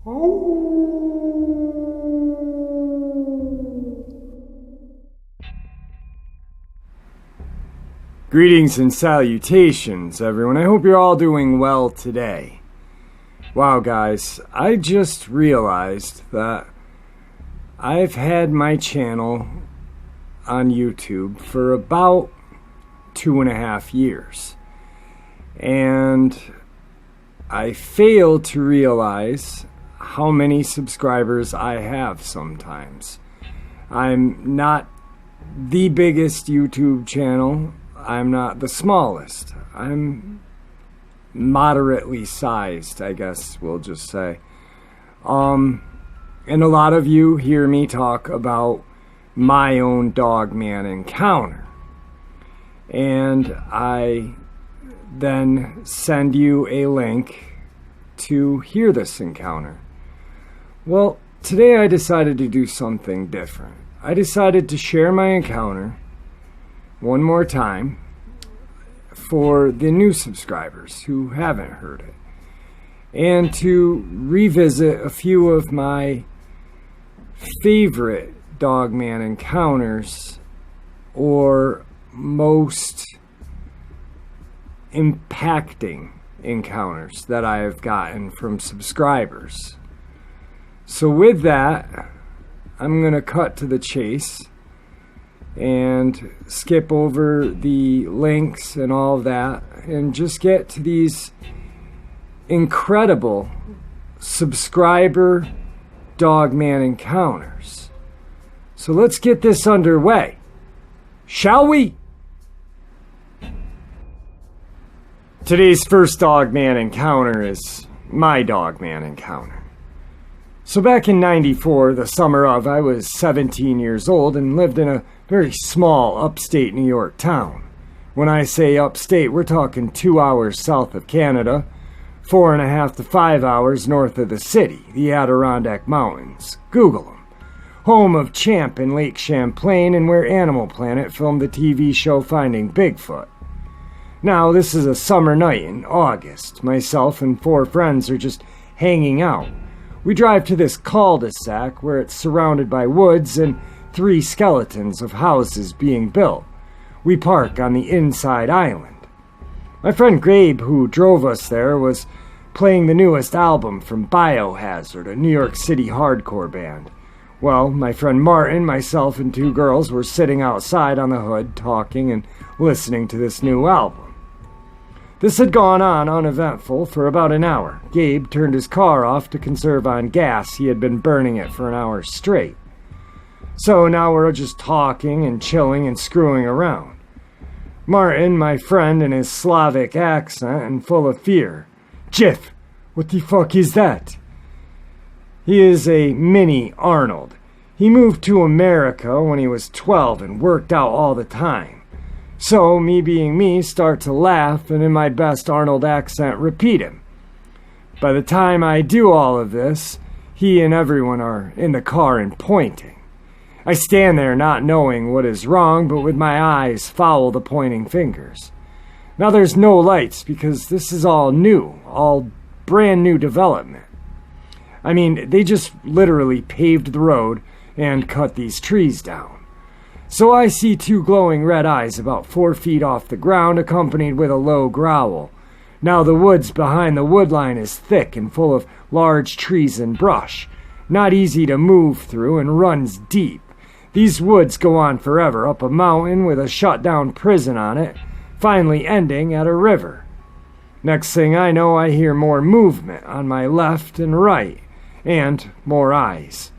Greetings and salutations, everyone. I hope you're all doing well today. Wow, guys, I just realized that I've had my channel on YouTube for about 2.5 years. And I fail to realize how many subscribers I have sometimes. I'm not the biggest YouTube channel. I'm not the smallest. I'm moderately sized, I guess we'll just say. And a lot of you hear me talk about my own Dogman encounter. And I then send you a link to hear this encounter. Well, today I decided to do something different. I decided to share my encounter one more time for the new subscribers who haven't heard it, and to revisit a few of my favorite Dogman encounters, or most impacting encounters that I have gotten from subscribers. So with that, I'm going to cut to the chase and skip over the links and all of that and just get to these incredible subscriber Dogman encounters. So let's get this underway, shall we? Today's first Dogman encounter is my Dogman encounter. So back in '94, the summer of, I was 17 years old and lived in a very small upstate New York town. When I say upstate, we're talking 2 hours south of Canada, 4.5 to 5 hours north of the city, the Adirondack Mountains. Google them. Home of Champ and Lake Champlain, and where Animal Planet filmed the TV show Finding Bigfoot. Now, this is a summer night in August. Myself and 4 friends are just hanging out. We drive to this cul-de-sac where it's surrounded by woods and 3 skeletons of houses being built. We park on the inside island. My friend Gabe, who drove us there, was playing the newest album from Biohazard, a New York City hardcore band. Well, my friend Martin, myself, and 2 girls were sitting outside on the hood talking and listening to this new album. This had gone on uneventful for about an hour. Gabe turned his car off to conserve on gas. He had been burning it for an hour straight. So now we're just talking and chilling and screwing around. Martin, my friend, in his Slavic accent and full of fear. "Jeff, what the fuck is that?" He is a mini Arnold. He moved to America when he was 12 and worked out all the time. So, me being me, start to laugh and in my best Arnold accent repeat him. By the time I do all of this, he and everyone are in the car and pointing. I stand there not knowing what is wrong, but with my eyes follow the pointing fingers. Now there's no lights because this is all new, all brand new development. I mean, they just literally paved the road and cut these trees down. So I see 2 glowing red eyes about 4 feet off the ground, accompanied with a low growl. Now the woods behind the woodline is thick and full of large trees and brush, not easy to move through and runs deep. These woods go on forever, up a mountain with a shut-down prison on it, finally ending at a river. Next thing I know, I hear more movement on my left and right, and more eyes.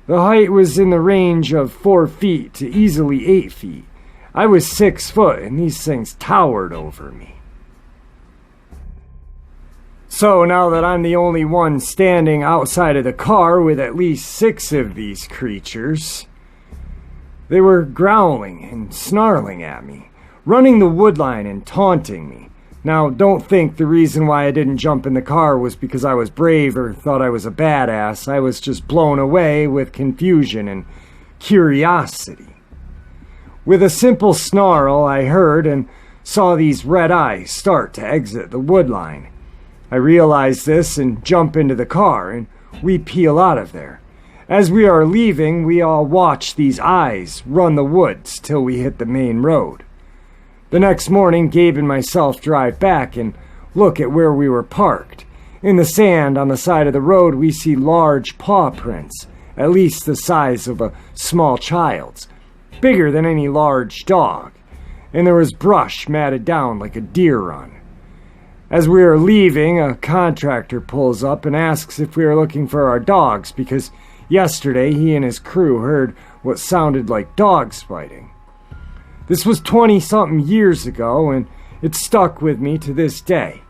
The height was in the range of 4 feet to easily 8 feet. I was 6 foot, and these things towered over me. So now that I'm the only one standing outside of the car with at least 6 of these creatures, they were growling and snarling at me, running the woodline and taunting me. Now, don't think the reason why I didn't jump in the car was because I was brave or thought I was a badass. I was just blown away with confusion and curiosity. With a simple snarl, I heard and saw these red eyes start to exit the woodline. I realized this and jump into the car, and we peel out of there. As we are leaving, we all watch these eyes run the woods till we hit the main road. The next morning, Gabe and myself drive back and look at where we were parked. In the sand on the side of the road, we see large paw prints, at least the size of a small child's, bigger than any large dog, and there was brush matted down like a deer run. As we are leaving, a contractor pulls up and asks if we are looking for our dogs because yesterday he and his crew heard what sounded like dogs fighting. This was 20-something years ago, and it stuck with me to this day.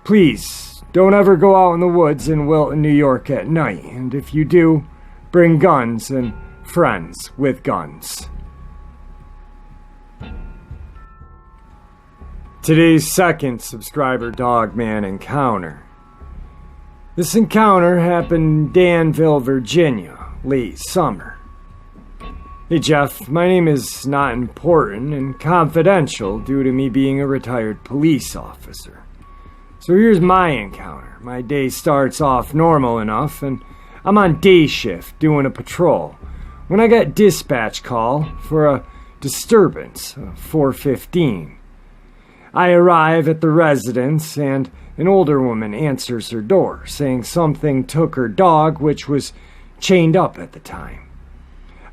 Please, don't ever go out in the woods in Wilton, New York at night, and if you do, bring guns and friends with guns. Today's second subscriber Dogman encounter. This encounter happened in Danville, Virginia, late summer. Hey Jeff, my name is not important and confidential due to me being a retired police officer. So here's my encounter. My day starts off normal enough and I'm on day shift doing a patrol when I got dispatch call for a disturbance, 4:15. I arrive at the residence and an older woman answers her door, saying something took her dog, which was chained up at the time.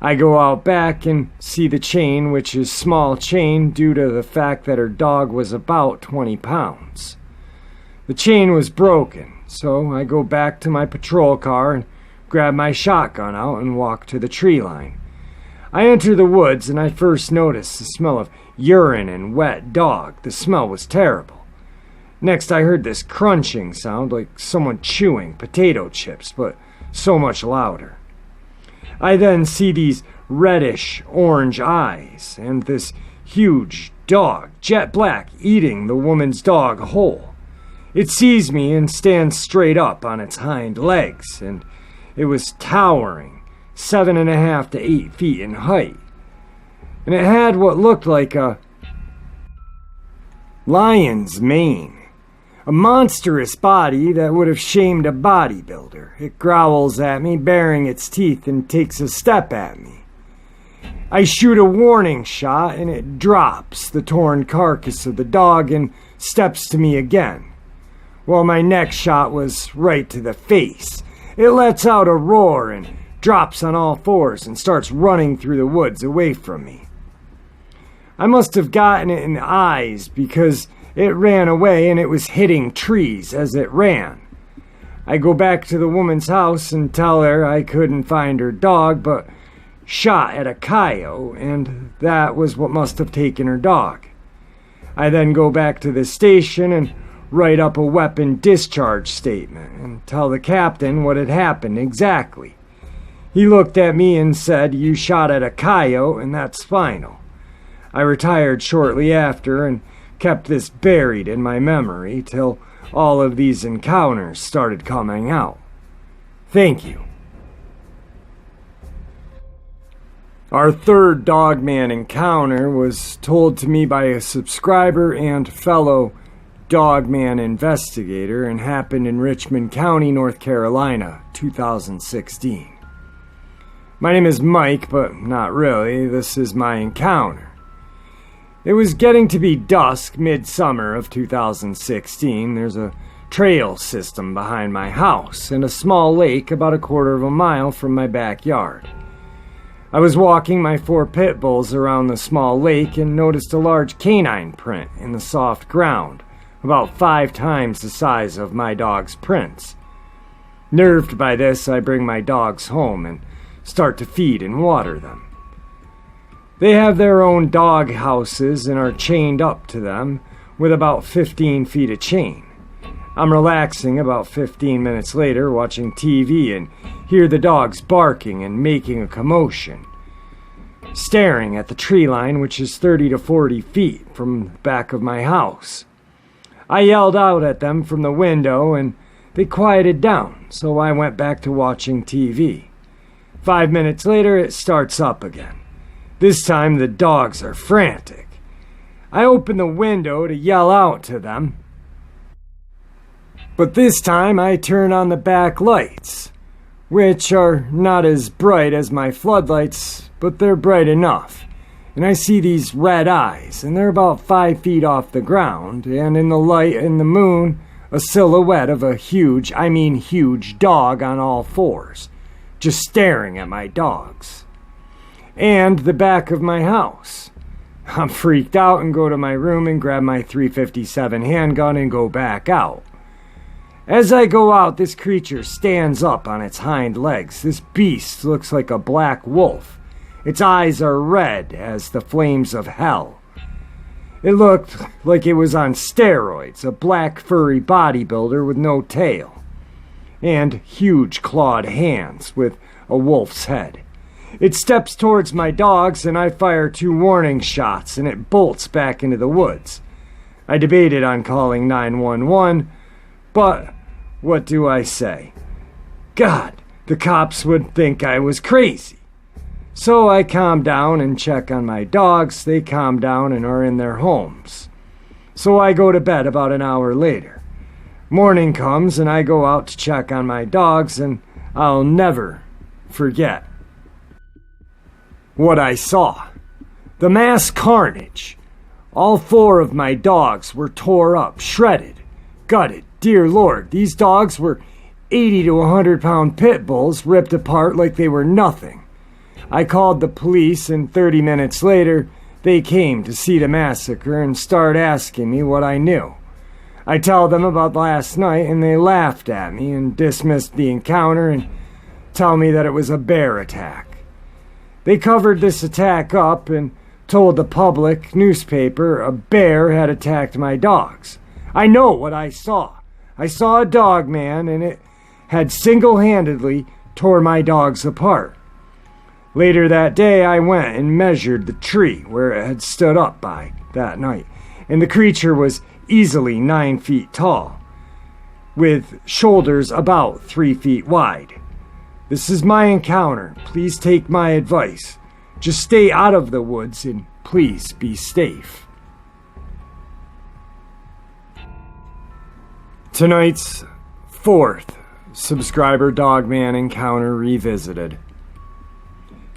I go out back and see the chain, which is small chain due to the fact that her dog was about 20 pounds. The chain was broken, so I go back to my patrol car and grab my shotgun out and walk to the tree line. I enter the woods and I first notice the smell of urine and wet dog. The smell was terrible. Next, I heard this crunching sound like someone chewing potato chips, but so much louder. I then see these reddish orange eyes and this huge dog, jet black, eating the woman's dog whole. It sees me and stands straight up on its hind legs, and it was towering 7.5 to 8 feet in height. And it had what looked like a lion's mane, a monstrous body that would have shamed a bodybuilder. It growls at me, baring its teeth, and takes a step at me. I shoot a warning shot, and it drops the torn carcass of the dog and steps to me again. Well, my next shot was right to the face. It lets out a roar and drops on all fours and starts running through the woods away from me. I must have gotten it in the eyes because it ran away and it was hitting trees as it ran. I go back to the woman's house and tell her I couldn't find her dog, but shot at a coyote, and that was what must have taken her dog. I then go back to the station and write up a weapon discharge statement and tell the captain what had happened exactly. He looked at me and said, "You shot at a coyote, and that's final." I retired shortly after and kept this buried in my memory till all of these encounters started coming out. Thank you. Our third Dogman encounter was told to me by a subscriber and fellow Dogman investigator and happened in Richmond County, North Carolina, 2016. My name is Mike, but not really. This is my encounter. It was getting to be dusk, midsummer of 2016. There's a trail system behind my house and a small lake about 1/4 mile from my backyard. I was walking my 4 pit bulls around the small lake and noticed a large canine print in the soft ground, about 5 times the size of my dog's prints. Nerved by this, I bring my dogs home and start to feed and water them. They have their own dog houses and are chained up to them with about 15 feet of chain. I'm relaxing about 15 minutes later watching TV and hear the dogs barking and making a commotion, staring at the tree line, which is 30 to 40 feet from the back of my house. I yelled out at them from the window and they quieted down, so I went back to watching TV. 5 minutes later, it starts up again. This time the dogs are frantic. I open the window to yell out to them, But this time I turn on the back lights, which are not as bright as my floodlights, but they're bright enough. And I see these red eyes, and they're about 5 feet off the ground, and in the light and the moon, a silhouette of a huge dog on all fours, just staring at my dogs. And the back of my house. I'm freaked out and go to my room and grab my .357 handgun and go back out. As I go out, this creature stands up on its hind legs. This beast looks like a black wolf. Its eyes are red as the flames of hell. It looked like it was on steroids, a black furry bodybuilder with no tail, and huge clawed hands with a wolf's head. It steps towards my dogs, and I fire 2 warning shots, and it bolts back into the woods. I debated on calling 911, but what do I say? God, the cops would think I was crazy. So I calm down and check on my dogs. They calm down and are in their homes. So I go to bed about an hour later. Morning comes and I go out to check on my dogs, and I'll never forget what I saw. The mass carnage. All 4 of my dogs were tore up, shredded, gutted. Dear Lord, these dogs were 80 to 100 pound pit bulls ripped apart like they were nothing. I called the police, and 30 minutes later, they came to see the massacre and start asking me what I knew. I tell them about last night, and they laughed at me and dismissed the encounter and tell me that it was a bear attack. They covered this attack up and told the public newspaper a bear had attacked my dogs. I know what I saw. I saw a dog man, and it had single-handedly tore my dogs apart. Later that day, I went and measured the tree where it had stood up by that night, and the creature was easily 9 feet tall, with shoulders about 3 feet wide. This is my encounter. Please take my advice. Just stay out of the woods and please be safe. Tonight's 4th subscriber Dogman encounter revisited.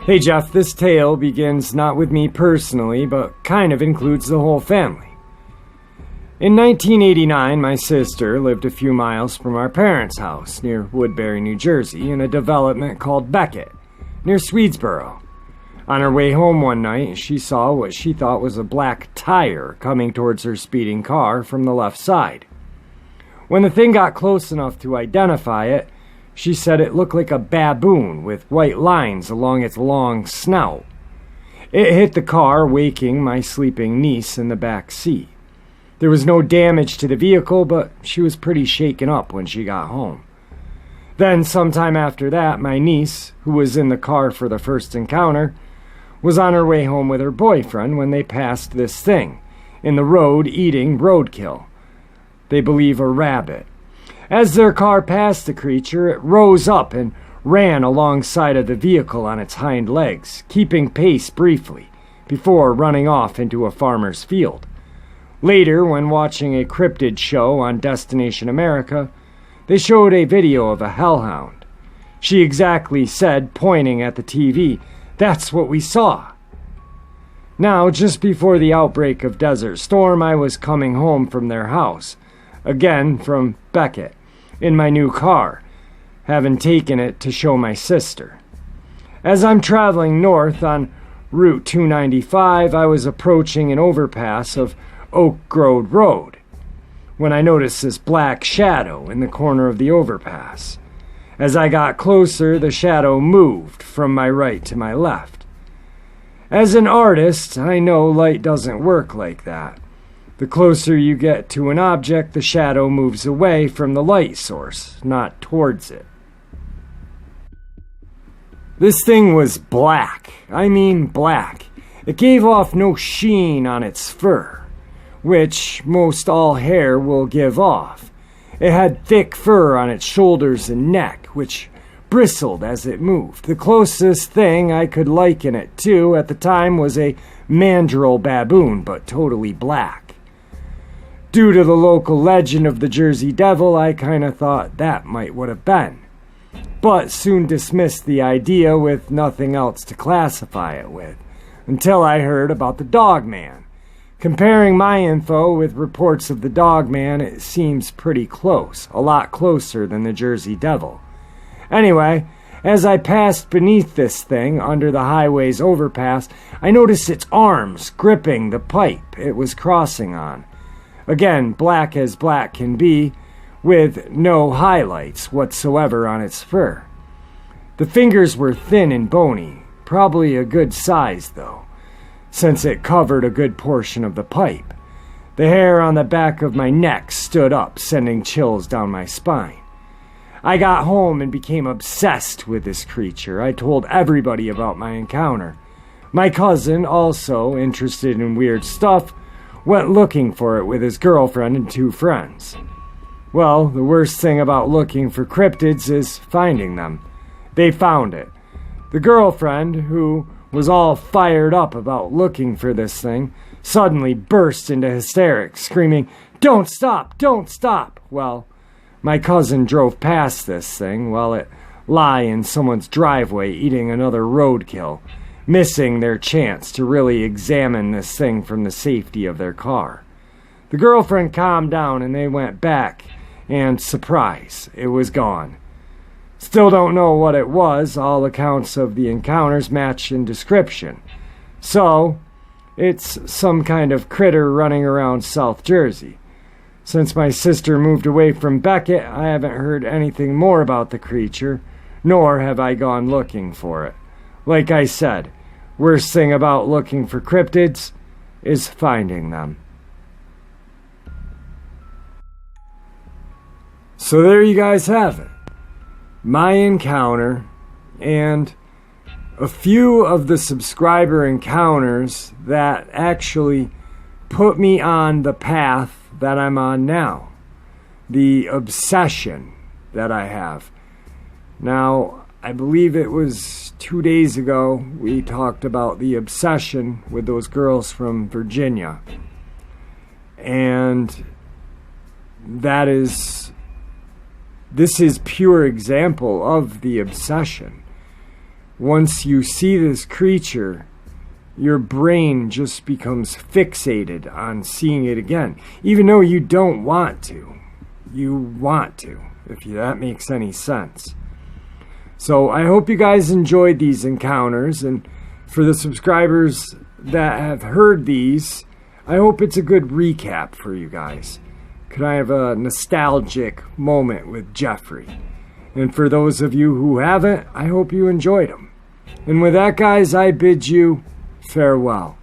Hey Jeff, this tale begins not with me personally, but kind of includes the whole family. In 1989, my sister lived a few miles from our parents' house near Woodbury, New Jersey, in a development called Beckett, near Swedesboro. On her way home one night, she saw what she thought was a black tire coming towards her speeding car from the left side. When the thing got close enough to identify it, she said it looked like a baboon with white lines along its long snout. It hit the car, waking my sleeping niece in the back seat. There was no damage to the vehicle, but she was pretty shaken up when she got home. Then, sometime after that, my niece, who was in the car for the first encounter, was on her way home with her boyfriend when they passed this thing in the road eating roadkill. They believe a rabbit. As their car passed the creature, it rose up and ran alongside of the vehicle on its hind legs, keeping pace briefly, before running off into a farmer's field. Later, when watching a cryptid show on Destination America, they showed a video of a hellhound. She exactly said, pointing at the TV, "That's what we saw." Now, just before the outbreak of Desert Storm, I was coming home from their house, again from Beckett, in my new car, having taken it to show my sister. As I'm traveling north on Route 295, I was approaching an overpass of Oak Grove Road when I noticed this black shadow in the corner of the overpass. As I got closer, the shadow moved from my right to my left. As an artist, I know light doesn't work like that. The closer you get to an object, the shadow moves away from the light source, not towards it. This thing was black. I mean black. It gave off no sheen on its fur, which most all hair will give off. It had thick fur on its shoulders and neck, which bristled as it moved. The closest thing I could liken it to at the time was a mandrill baboon, but totally black. Due to the local legend of the Jersey Devil, I kinda thought that might would have been, but soon dismissed the idea with nothing else to classify it with, until I heard about the Dogman. Comparing my info with reports of the Dogman, it seems pretty close, a lot closer than the Jersey Devil. Anyway, as I passed beneath this thing under the highway's overpass, I noticed its arms gripping the pipe it was crossing on. Again, black as black can be, with no highlights whatsoever on its fur. The fingers were thin and bony, probably a good size though, since it covered a good portion of the pipe. The hair on the back of my neck stood up, sending chills down my spine. I got home and became obsessed with this creature. I told everybody about my encounter. My cousin, also interested in weird stuff, went looking for it with his girlfriend and 2 friends. Well, the worst thing about looking for cryptids is finding them. They found it. The girlfriend, who was all fired up about looking for this thing, suddenly burst into hysterics, screaming, "Don't stop! Don't stop!" Well, my cousin drove past this thing while it lay in someone's driveway eating another roadkill, missing their chance to really examine this thing from the safety of their car. The girlfriend calmed down and they went back, and surprise, it was gone. Still don't know what it was. All accounts of the encounters match in description. So, it's some kind of critter running around South Jersey. Since my sister moved away from Beckett, I haven't heard anything more about the creature, nor have I gone looking for it. Like I said, worst thing about looking for cryptids is finding them. So there you guys have it. My encounter, and a few of the subscriber encounters that actually put me on the path that I'm on now. The obsession that I have. Now, I believe it was 2 days ago we talked about the obsession with those girls from Virginia. And this is pure example of the obsession. Once you see this creature, your brain just becomes fixated on seeing it again. Even though you don't want to. You want to, if that makes any sense. So I hope you guys enjoyed these encounters, and for the subscribers that have heard these, I hope it's a good recap for you guys. Could I have a nostalgic moment with Jeffrey? And for those of you who haven't, I hope you enjoyed them. And with that, guys, I bid you farewell.